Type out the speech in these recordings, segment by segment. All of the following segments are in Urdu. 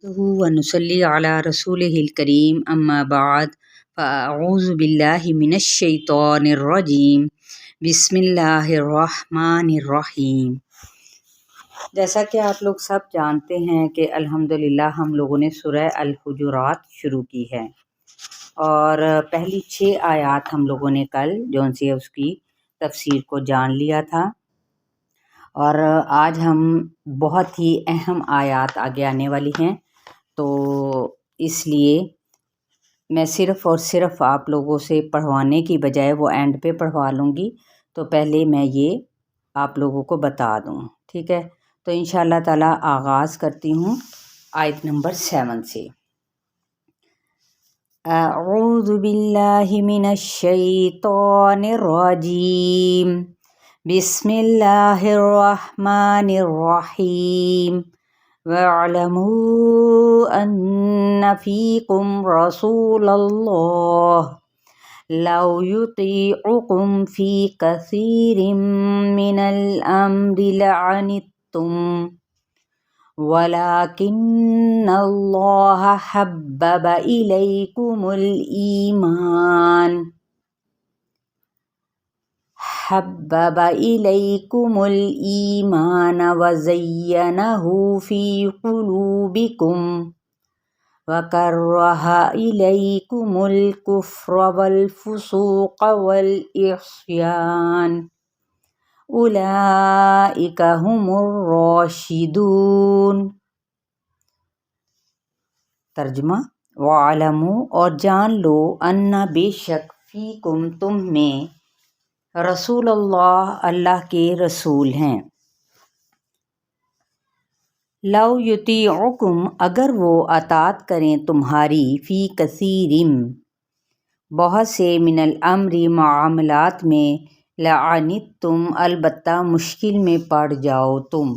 ونصلی علی رسولہ الکریم اما بعد فاعوذ باللہ من الشیطان الرجیم بسم اللہ الرحمن الرحیم۔ جیسا کہ آپ لوگ سب جانتے ہیں کہ الحمدللہ ہم لوگوں نے سورہ الحجرات شروع کی ہے اور پہلی 6 آیات ہم لوگوں نے کل جون سی اس کی تفسیر کو جان لیا تھا، اور آج ہم بہت ہی اہم آیات آگے آنے والی ہیں، تو اس لیے میں صرف اور صرف آپ لوگوں سے پڑھوانے کی بجائے وہ اینڈ پہ پڑھوا لوں گی، تو پہلے میں یہ آپ لوگوں کو بتا دوں، ٹھیک ہے؟ تو انشاءاللہ تعالی آغاز کرتی ہوں آیت نمبر 7 سے۔ اعوذ باللہ من الشیطان الرجیم، بسم اللہ الرحمن الرحیم۔ وَاعْلَمُوا أَنَّ فِيكُمْ رَسُولَ اللَّهِ لَوْ يُطِيعُكُمْ فِي كَثِيرٍ مِّنَ الْأَمْرِ لَعَنِتُّمْ وَلَكِنَّ اللَّهَ حَبَّبَ إِلَيْكُمُ الْإِيمَانَ وَزَيَّنَهُ فِي قُلُوبِكُمْ وَكَرَّهَ إِلَيْكُمُ الْكُفْرَ وَالْفُسُوقَ وَالْعِصْيَانَ أُولَئِكَ هُمُ الرَّاشِدُونَ۔ ترجمہ: وَاعْلَمُوا، اور جان لو، اَنَّ بے شک، فیکم، تم میں، رسول اللہ، اللہ کے رسول ہیں، لو یطیعکم، اگر وہ اطاعت کریں تمہاری، فی کثیرم، بہت سے، من الامر، معاملات میں، لعنتم، البتہ مشکل میں پڑ جاؤ تم،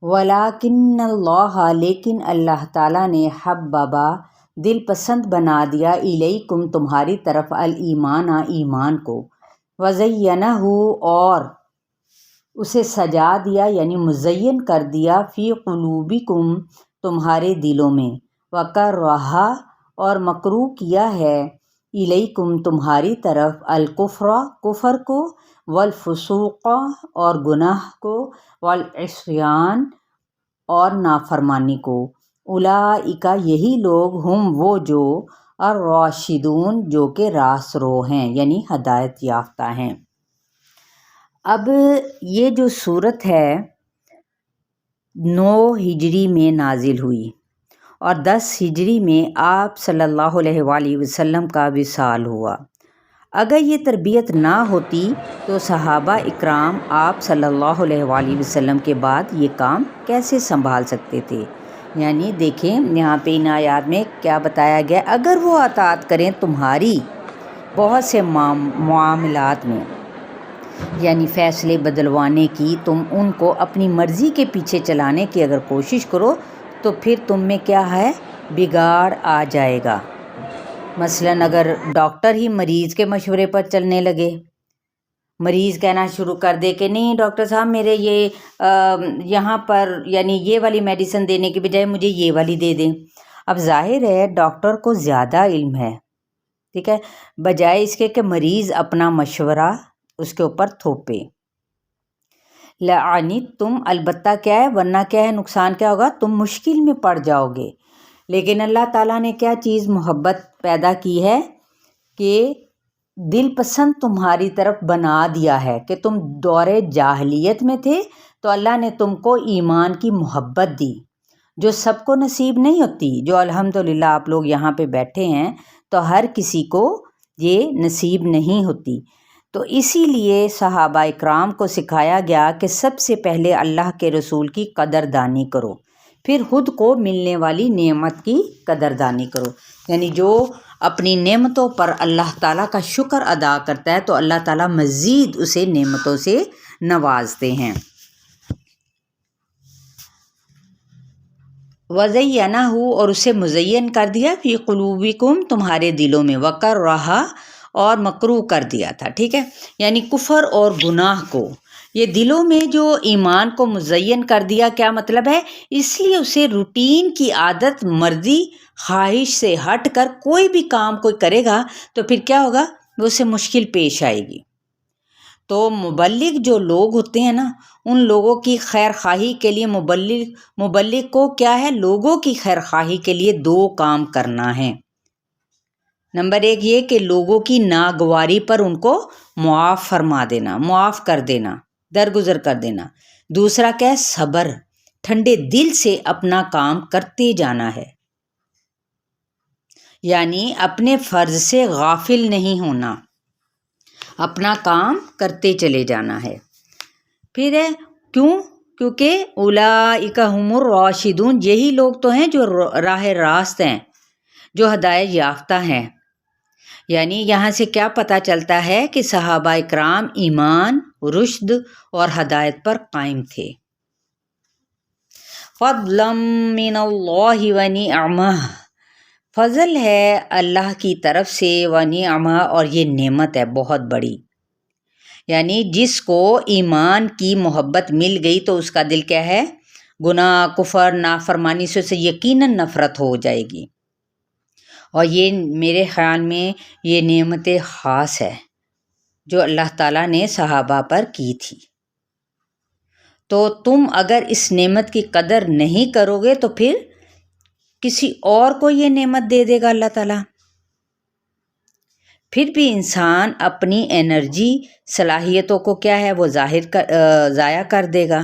ولیکن اللہ، لیکن اللہ تعالیٰ نے، حببا، دل پسند بنا دیا، الیکم، تمہاری طرف، الایمان، ایمان کو، وزینہ، اور اسے سجا دیا، یعنی مزین کر دیا، فی قلوبکم، تمہارے دلوں میں، وکرہ، اور مکروہ کیا ہے، الیکم، تمہاری طرف، الکفر، کفر کو، والفسوق، اور گناہ کو، والعصیان، اور نافرمانی کو، اولئک، یہی لوگ، ہم، وہ جو، الراشدون، جو کہ راست رو ہیں، یعنی ہدایت یافتہ ہیں۔ اب یہ جو صورت ہے 9 ہجری میں نازل ہوئی اور 10 ہجری میں آپ صلی اللہ علیہ وآلہ وسلم کا وصال ہوا۔ اگر یہ تربیت نہ ہوتی تو صحابہ اکرام آپ صلی اللہ علیہ وآلہ وسلم کے بعد یہ کام کیسے سنبھال سکتے تھے؟ یعنی دیکھیں یہاں پہ ان آیات میں کیا بتایا گیا، اگر وہ اطاعت کریں تمہاری بہت سے معاملات میں، یعنی فیصلے بدلوانے کی، تم ان کو اپنی مرضی کے پیچھے چلانے کی اگر کوشش کرو تو پھر تم میں کیا ہے، بگاڑ آ جائے گا۔ مثلاً اگر ڈاکٹر ہی مریض کے مشورے پر چلنے لگے، مریض کہنا شروع کر دے کہ نہیں ڈاکٹر صاحب میرے یہ یہاں پر یعنی یہ والی میڈیسن دینے کے بجائے مجھے یہ والی دے دیں، اب ظاہر ہے ڈاکٹر کو زیادہ علم ہے، ٹھیک ہے، بجائے اس کے کہ مریض اپنا مشورہ اس کے اوپر تھوپے۔ لعنتم، البتہ کیا ہے، ورنہ کیا ہے، نقصان کیا ہوگا، تم مشکل میں پڑ جاؤ گے۔ لیکن اللہ تعالیٰ نے کیا چیز محبت پیدا کی ہے کہ دل پسند تمہاری طرف بنا دیا ہے کہ تم دور جاہلیت میں تھے تو اللہ نے تم کو ایمان کی محبت دی، جو سب کو نصیب نہیں ہوتی، جو الحمدللہ آپ لوگ یہاں پہ بیٹھے ہیں تو ہر کسی کو یہ نصیب نہیں ہوتی۔ تو اسی لیے صحابہ اکرام کو سکھایا گیا کہ سب سے پہلے اللہ کے رسول کی قدردانی کرو، پھر خود کو ملنے والی نعمت کی قدردانی کرو، یعنی جو اپنی نعمتوں پر اللہ تعالیٰ کا شکر ادا کرتا ہے تو اللہ تعالیٰ مزید اسے نعمتوں سے نوازتے ہیں۔ وزینہ، اور اسے مزین کر دیا، فی قلوبکم، تمہارے دلوں میں، وکرہ، اور مکروہ کر دیا تھا، ٹھیک ہے، یعنی کفر اور گناہ کو، یہ دلوں میں جو ایمان کو مزین کر دیا، کیا مطلب ہے؟ اس لیے اسے روٹین کی عادت، مرضی، خواہش سے ہٹ کر کوئی بھی کام کوئی کرے گا تو پھر کیا ہوگا؟ وہ اسے مشکل پیش آئے گی۔ تو مبلغ جو لوگ ہوتے ہیں نا، ان لوگوں کی خیر خواہی کے لیے مبلغ کو کیا ہے؟ لوگوں کی خیر خواہی کے لیے 2 کام کرنا ہے۔ نمبر 1 یہ کہ لوگوں کی ناگواری پر ان کو معاف فرما دینا، معاف کر دینا، درگزر کر دینا۔ دوسرا کیا ہے؟ صبر، ٹھنڈے دل سے اپنا کام کرتے جانا ہے، یعنی اپنے فرض سے غافل نہیں ہونا، اپنا کام کرتے چلے جانا ہے۔ پھر ہے کیونکہ اولئک هم الراشدون، یہی لوگ تو ہیں جو راہ راست ہیں، جو ہدایت یافتہ ہیں۔ یعنی یہاں سے کیا پتہ چلتا ہے کہ صحابہ اکرام ایمان، رشد اور ہدایت پر قائم تھے۔ فضلا من اللہ ونعمہ، فضل ہے اللہ کی طرف سے، ونعمہ، اور یہ نعمت ہے بہت بڑی۔ یعنی جس کو ایمان کی محبت مل گئی تو اس کا دل کیا ہے؟ گناہ، کفر، نافرمانی سے اسے یقیناً نفرت ہو جائے گی۔ اور یہ میرے خیال میں یہ نعمت خاص ہے جو اللہ تعالیٰ نے صحابہ پر کی تھی۔ تو تم اگر اس نعمت کی قدر نہیں کرو گے تو پھر کسی اور کو یہ نعمت دے دے گا اللہ تعالیٰ۔ پھر بھی انسان اپنی انرجی، صلاحیتوں کو کیا ہے؟ وہ ضائع کر دے گا۔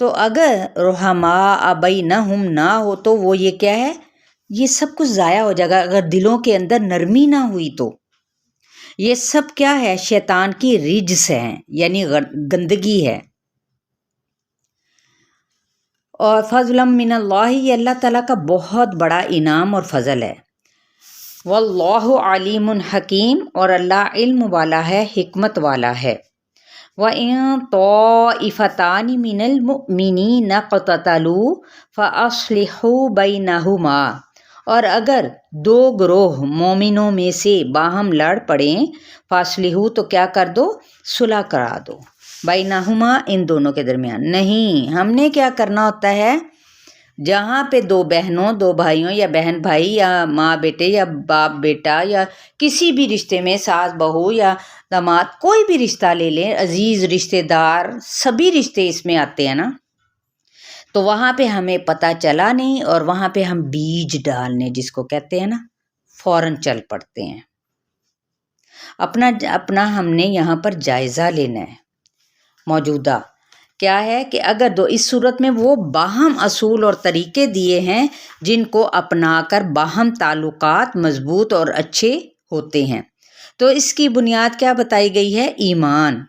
تو اگر رحماء بینہم نہ ہو تو وہ یہ کیا ہے؟ یہ سب کچھ ضائع ہو جائے گا۔ اگر دلوں کے اندر نرمی نہ ہوئی تو یہ سب کیا ہے؟ شیطان کی رجس ہے، یعنی گندگی ہے۔ اور فضلا من اللہ، یہ اللہ تعالیٰ کا بہت بڑا انعام اور فضل ہے۔ واللہ علیم حکیم، اور اللہ علم والا ہے، حکمت والا ہے۔ وَإِن طَائِفَتَانِ مِنَ الْمُؤْمِنِينَ اقْتَتَلُوا فَأَصْلِحُوا بَيْنَهُمَا، اور اگر 2 گروہ مومنوں میں سے باہم لڑ پڑیں، فَأَصْلِحُوا، تو کیا کر دو؟ صلح کرا دو، بَيْنَهُمَا، ان دونوں کے درمیان۔ نہیں، ہم نے کیا کرنا ہوتا ہے؟ جہاں پہ 2 بہنوں، 2 بھائیوں، یا بہن بھائی، یا ماں بیٹے، یا باپ بیٹا، یا کسی بھی رشتے میں ساس بہو یا داماد، کوئی بھی رشتہ لے لیں، عزیز رشتہ دار، سبھی رشتے اس میں آتے ہیں نا، تو وہاں پہ ہمیں پتہ چلا نہیں اور وہاں پہ ہم بیج ڈالنے جس کو کہتے ہیں نا، فوراً چل پڑتے ہیں۔ اپنا ہم نے یہاں پر جائزہ لینا ہے۔ موجودہ کیا ہے کہ اگر اس صورت میں وہ باہم اصول اور طریقے دیے ہیں جن کو اپنا کر باہم تعلقات مضبوط اور اچھے ہوتے ہیں، تو اس کی بنیاد کیا بتائی گئی ہے؟ ایمان۔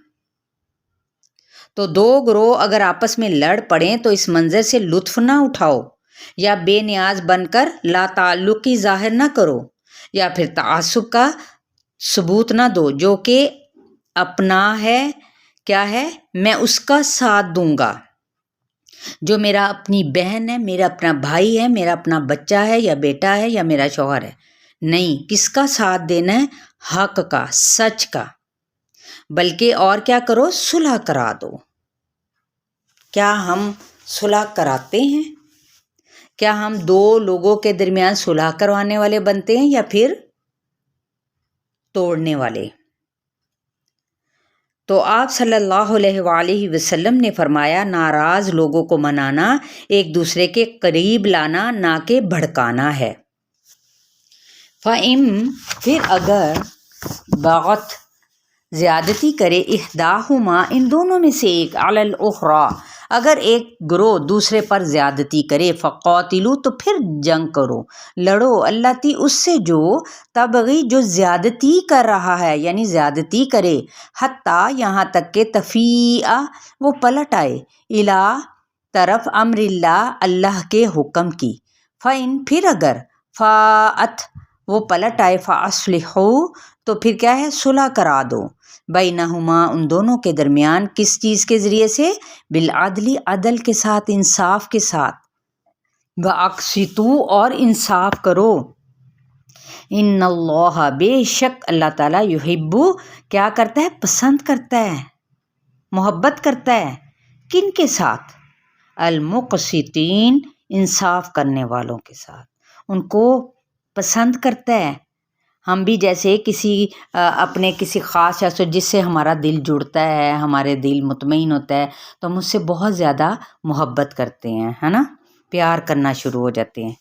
تو 2 گروہ اگر آپس میں لڑ پڑیں تو اس منظر سے لطف نہ اٹھاؤ، یا بے نیاز بن کر لا تعلقی ظاہر نہ کرو، یا پھر تعصب کا ثبوت نہ دو۔ جو کہ اپنا ہے، کیا ہے؟ میں اس کا ساتھ دوں گا۔ جو میرا اپنی بہن ہے، میرا اپنا بھائی ہے، میرا اپنا بچہ ہے یا بیٹا ہے یا میرا شوہر ہے، نہیں، کس کا ساتھ دینا ہے؟ حق کا، سچ کا۔ بلکہ اور کیا کرو؟ صلح کرا دو۔ کیا ہم صلح کراتے ہیں؟ کیا ہم 2 لوگوں کے درمیان صلح کروانے والے بنتے ہیں یا پھر توڑنے والے؟ تو آپ صلی اللہ علیہ وآلہ وسلم نے فرمایا، ناراض لوگوں کو منانا ایک دوسرے کے قریب لانا، نہ کہ بھڑکانا ہے۔ پھر اگر بغت، زیادتی کرے، احداہما، ان دونوں میں سے ایک، علی الاخری، اگر ایک گروہ دوسرے پر زیادتی کرے، فقاتلو، تو پھر جنگ کرو، لڑو، التی، اس سے جو تبغی، جو زیادتی کر رہا ہے، یعنی زیادتی کرے، حتیٰ، یہاں تک کہ تفیء، وہ پلٹ آئے، الی، طرف، امر اللہ، اللہ کے حکم کی۔ پھر اگر فاءت، وہ پلٹ آئے، فاصلحوا، تو پھر کیا ہے؟ صلح کرا دو، بینہما، ان دونوں کے درمیان، کس چیز کے ذریعے سے؟ بالعدل، عدل کے ساتھ، انصاف کے ساتھ، واقسطوا، اور انصاف کرو، ان اللہ بے شک اللہ تعالیٰ یحبو کیا کرتا ہے، پسند کرتا ہے، محبت کرتا ہے، کن کے ساتھ، المقسطین انصاف کرنے والوں کے ساتھ، ان کو پسند کرتا ہے۔ ہم بھی جیسے اپنے کسی خاص شخص جس سے ہمارا دل جڑتا ہے، ہمارے دل مطمئن ہوتا ہے تو ہم اس سے بہت زیادہ محبت کرتے ہیں، ہے نا، پیار کرنا شروع ہو جاتے ہیں۔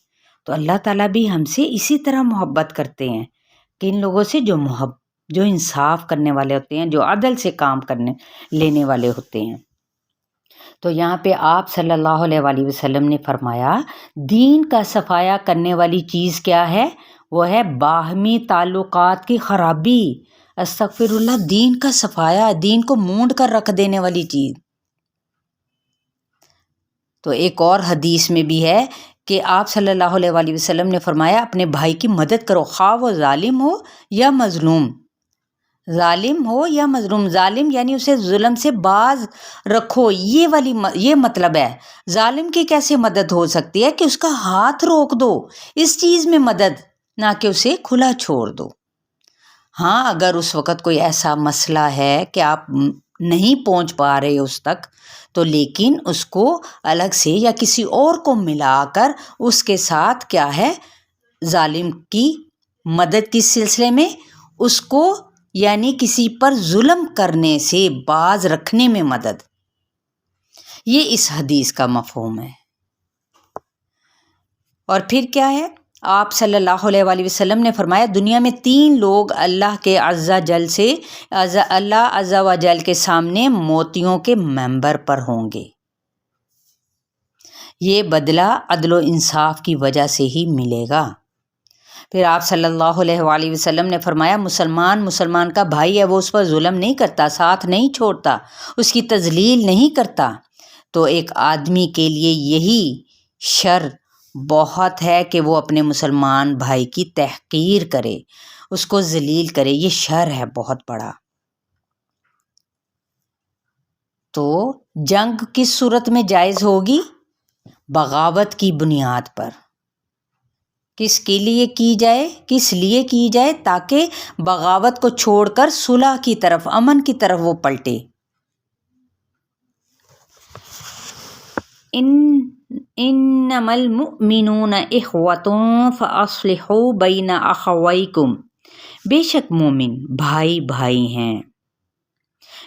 تو اللہ تعالیٰ بھی ہم سے اسی طرح محبت کرتے ہیں کہ ان لوگوں سے جو انصاف کرنے والے ہوتے ہیں، جو عدل سے کام کرنے لینے والے ہوتے ہیں۔ تو یہاں پہ آپ صلی اللہ علیہ وآلہ وسلم نے فرمایا دین کا صفایا کرنے والی چیز کیا ہے، وہ ہے باہمی تعلقات کی خرابی۔ استغفر اللہ، دین کا صفایا، دین کو مونڈ کر رکھ دینے والی چیز۔ تو ایک اور حدیث میں بھی ہے کہ آپ صلی اللہ علیہ وآلہ وسلم نے فرمایا اپنے بھائی کی مدد کرو، خواہ وہ ظالم ہو یا مظلوم، ظالم ہو یا مظلوم، ظالم یعنی اسے ظلم سے باز رکھو، یہ مطلب ہے۔ ظالم کی کیسے مدد ہو سکتی ہے کہ اس کا ہاتھ روک دو، اس چیز میں مدد، نہ کہ اسے کھلا چھوڑ دو۔ ہاں اگر اس وقت کوئی ایسا مسئلہ ہے کہ آپ نہیں پہنچ پا رہے اس تک، تو لیکن اس کو الگ سے یا کسی اور کو ملا کر اس کے ساتھ کیا ہے، ظالم کی مدد کے سلسلے میں اس کو یعنی کسی پر ظلم کرنے سے باز رکھنے میں مدد، یہ اس حدیث کا مفہوم ہے۔ اور پھر کیا ہے، آپ صلی اللہ علیہ وآلہ وسلم نے فرمایا دنیا میں 3 لوگ اللہ کے اللہ عز و جل کے سامنے موتیوں کے منبر پر ہوں گے، یہ بدلہ عدل و انصاف کی وجہ سے ہی ملے گا۔ پھر آپ صلی اللہ علیہ وآلہ وسلم نے فرمایا مسلمان کا بھائی ہے، وہ اس پر ظلم نہیں کرتا، ساتھ نہیں چھوڑتا، اس کی تذلیل نہیں کرتا، تو ایک آدمی کے لیے یہی شر بہت ہے کہ وہ اپنے مسلمان بھائی کی تحقیر کرے، اس کو ذلیل کرے، یہ شر ہے بہت بڑا۔ تو جنگ کس صورت میں جائز ہوگی؟ بغاوت کی بنیاد پر۔ کس لیے کی جائے تاکہ بغاوت کو چھوڑ کر صلح کی طرف، امن کی طرف وہ پلٹے۔ انما المؤمنون اخوۃ فاصلحوا بین اخویکم، بے شک مومن بھائی ہیں،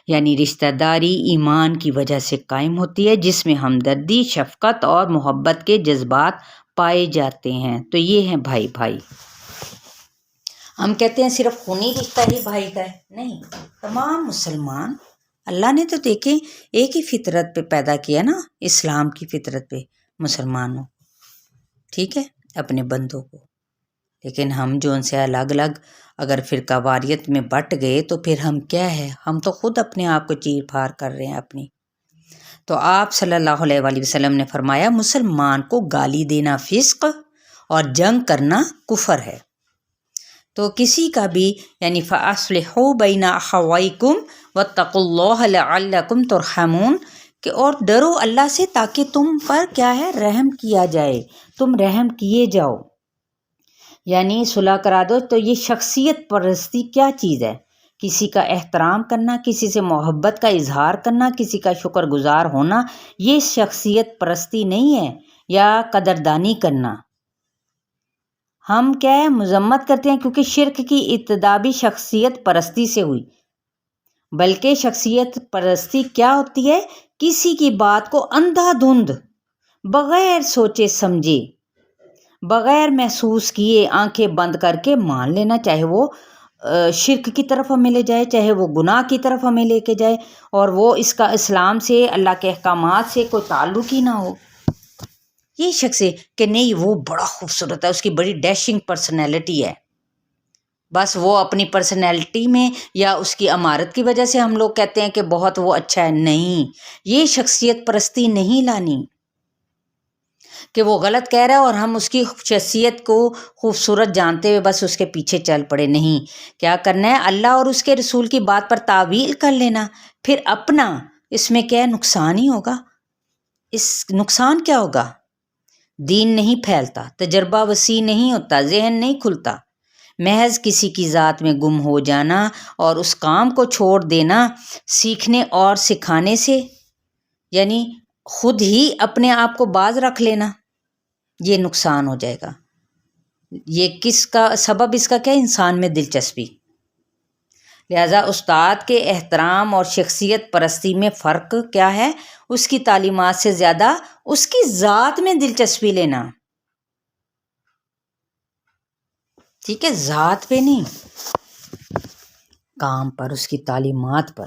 یعنی رشتہ داری ایمان کی وجہ سے قائم ہوتی ہے جس میں ہمدردی، شفقت اور محبت کے جذبات پائے جاتے ہیں۔ تو یہ ہیں بھائی۔ ہم کہتے ہیں صرف خونی رشتہ ہی بھائی کا ہے، نہیں، تمام مسلمان اللہ نے تو دیکھیں ایک ہی فطرت پہ پیدا کیا نا، اسلام کی فطرت پہ مسلمانوں، ٹھیک ہے، اپنے بندوں کو، لیکن ہم جو ان سے الگ الگ اگر فرقہ واریت میں بٹ گئے تو پھر ہم کیا ہے، ہم تو خود اپنے آپ کو چیر پھاڑ کر رہے ہیں اپنی۔ تو آپ صلی اللہ علیہ وآلہ وسلم نے فرمایا مسلمان کو گالی دینا فسق اور جنگ کرنا کفر ہے۔ تو کسی کا بھی یعنی فَأَصْلِحُوا بَيْنَ أَخَوَيْكُمْ وَاتَّقُوا اللَّهَ لَعَلَّكُمْ تُرْحَمُونَ، کہ اور ڈرو اللہ سے تاکہ تم پر کیا ہے، رحم کیا جائے، تم رحم کیے جاؤ، یعنی صلح کرا دو۔ تو یہ شخصیت پرستی کیا چیز ہے؟ کسی کا احترام کرنا، کسی سے محبت کا اظہار کرنا، کسی کا شکر گزار ہونا، یہ شخصیت پرستی نہیں ہے، یا قدردانی کرنا۔ ہم کیا ہے، مذمت کرتے ہیں کیونکہ شرک کی ابتدا بھی شخصیت پرستی سے ہوئی، بلکہ شخصیت پرستی کیا ہوتی ہے، کسی کی بات کو اندھا دھند بغیر سوچے سمجھے، بغیر محسوس کیے آنکھیں بند کر کے مان لینا، چاہے وہ شرک کی طرف ہمیں لے جائے، چاہے وہ گناہ کی طرف ہمیں لے کے جائے، اور وہ اس کا اسلام سے، اللہ کے احکامات سے کوئی تعلق ہی نہ ہو۔ یہ شخص ہے کہ نہیں وہ بڑا خوبصورت ہے، اس کی بڑی ڈیشنگ پرسنالٹی ہے، بس وہ اپنی پرسنالٹی میں یا اس کی امارت کی وجہ سے ہم لوگ کہتے ہیں کہ بہت وہ اچھا ہے، نہیں، یہ شخصیت پرستی نہیں لانی کہ وہ غلط کہہ رہا ہے اور ہم اس کی شخصیت کو خوبصورت جانتے ہوئے بس اس کے پیچھے چل پڑے، نہیں، کیا کرنا ہے، اللہ اور اس کے رسول کی بات پر تعویل کر لینا، پھر اپنا اس میں کیا ہے، نقصان ہی ہوگا۔ اس نقصان کیا ہوگا؟ دین نہیں پھیلتا، تجربہ وسیع نہیں ہوتا، ذہن نہیں کھلتا، محض کسی کی ذات میں گم ہو جانا اور اس کام کو چھوڑ دینا سیکھنے اور سکھانے سے، یعنی خود ہی اپنے آپ کو باز رکھ لینا، یہ نقصان ہو جائے گا۔ یہ کس کا سبب، اس کا کیا؟ انسان میں دلچسپی۔ لہٰذا استاد کے احترام اور شخصیت پرستی میں فرق کیا ہے؟ اس کی تعلیمات سے زیادہ اس کی ذات میں دلچسپی لینا، ٹھیک ہے، ذات پہ نہیں، کام پر، اس کی تعلیمات پر۔